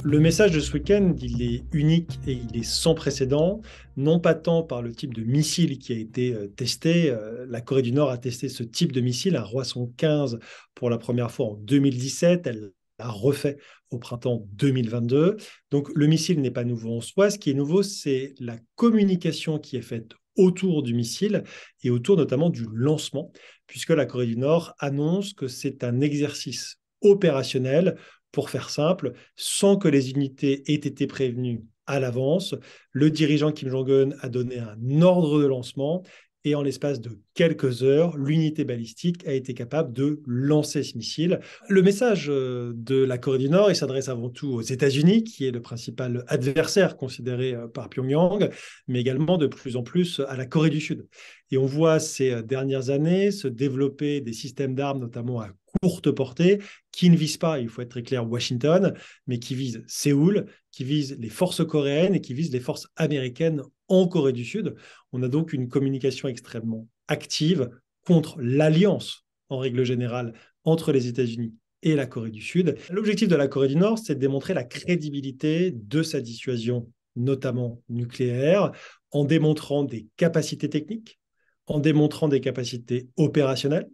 Le message de ce week-end, il est unique et il est sans précédent, non pas tant par le type de missile qui a été testé. La Corée du Nord a testé ce type de missile, un Hwasong 15, pour la première fois en 2017. Elle l'a refait au printemps 2022. Donc le missile n'est pas nouveau en soi. Ce qui est nouveau, c'est la communication qui est faite autour du missile et autour notamment du lancement, puisque la Corée du Nord annonce que c'est un exercice opérationnel, pour faire simple, sans que les unités aient été prévenues à l'avance. Le dirigeant Kim Jong-un a donné un ordre de lancement et en l'espace de quelques heures, l'unité balistique a été capable de lancer ce missile. Le message de la Corée du Nord, il s'adresse avant tout aux États-Unis, qui est le principal adversaire considéré par Pyongyang, mais également de plus en plus à la Corée du Sud. Et on voit ces dernières années se développer des systèmes d'armes, notamment à courte portée, qui ne visent pas, il faut être très clair, Washington, mais qui visent Séoul, qui visent les forces coréennes et qui visent les forces américaines en Corée du Sud. On a donc une communication extrêmement active contre l'alliance, en règle générale, entre les États-Unis et la Corée du Sud. L'objectif de la Corée du Nord, c'est de démontrer la crédibilité de sa dissuasion, notamment nucléaire, en démontrant des capacités techniques, en démontrant des capacités opérationnelles,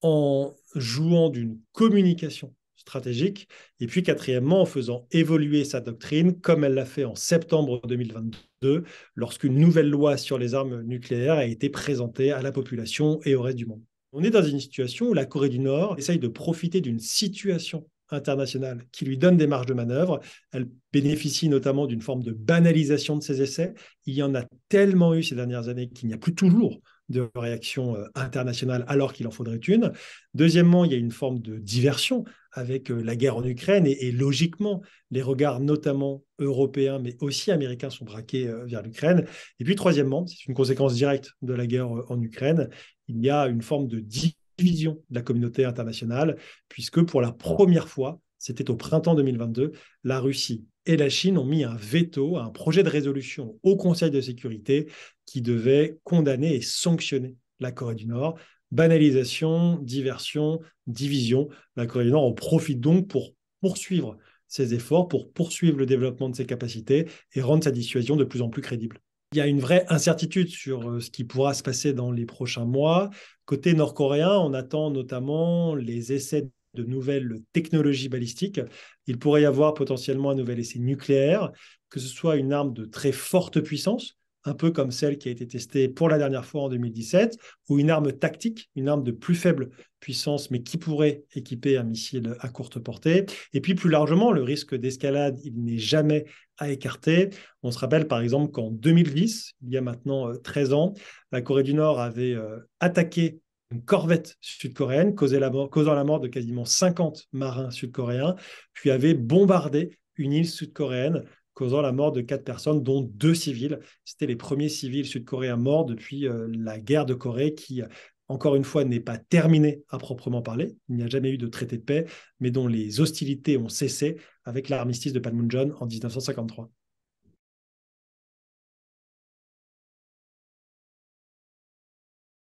en jouant d'une communication stratégique, et puis quatrièmement, en faisant évoluer sa doctrine, comme elle l'a fait en septembre 2022, lorsqu'une nouvelle loi sur les armes nucléaires a été présentée à la population et au reste du monde. On est dans une situation où la Corée du Nord essaye de profiter d'une situation internationale qui lui donne des marges de manœuvre. Elle bénéficie notamment d'une forme de banalisation de ses essais. Il y en a tellement eu ces dernières années qu'il n'y a plus toujours de réaction internationale alors qu'il en faudrait une. Deuxièmement, il y a une forme de diversion avec la guerre en Ukraine et logiquement, les regards notamment européens mais aussi américains sont braqués vers l'Ukraine. Et puis troisièmement, c'est une conséquence directe de la guerre en Ukraine, il y a une forme de division de la communauté internationale puisque pour la première fois, c'était au printemps 2022, la Russie et la Chine ont mis un veto à un projet de résolution au Conseil de sécurité qui devait condamner et sanctionner la Corée du Nord. Banalisation, diversion, division. La Corée du Nord en profite donc pour poursuivre ses efforts, pour poursuivre le développement de ses capacités et rendre sa dissuasion de plus en plus crédible. Il y a une vraie incertitude sur ce qui pourra se passer dans les prochains mois. Côté nord-coréen, on attend notamment les essais de nouvelles technologies balistiques. Il pourrait y avoir potentiellement un nouvel essai nucléaire, que ce soit une arme de très forte puissance, un peu comme celle qui a été testée pour la dernière fois en 2017, ou une arme tactique, une arme de plus faible puissance, mais qui pourrait équiper un missile à courte portée. Et puis plus largement, le risque d'escalade, il n'est jamais à écarter. On se rappelle par exemple qu'en 2010, il y a maintenant 13 ans, la Corée du Nord avait attaqué une corvette sud-coréenne, causant la mort de quasiment 50 marins sud-coréens, puis avait bombardé une île sud-coréenne, causant la mort de 4 personnes, dont 2 civils. C'était les premiers civils sud-coréens morts depuis la guerre de Corée qui, encore une fois, n'est pas terminée à proprement parler. Il n'y a jamais eu de traité de paix, mais dont les hostilités ont cessé avec l'armistice de Panmunjom en 1953.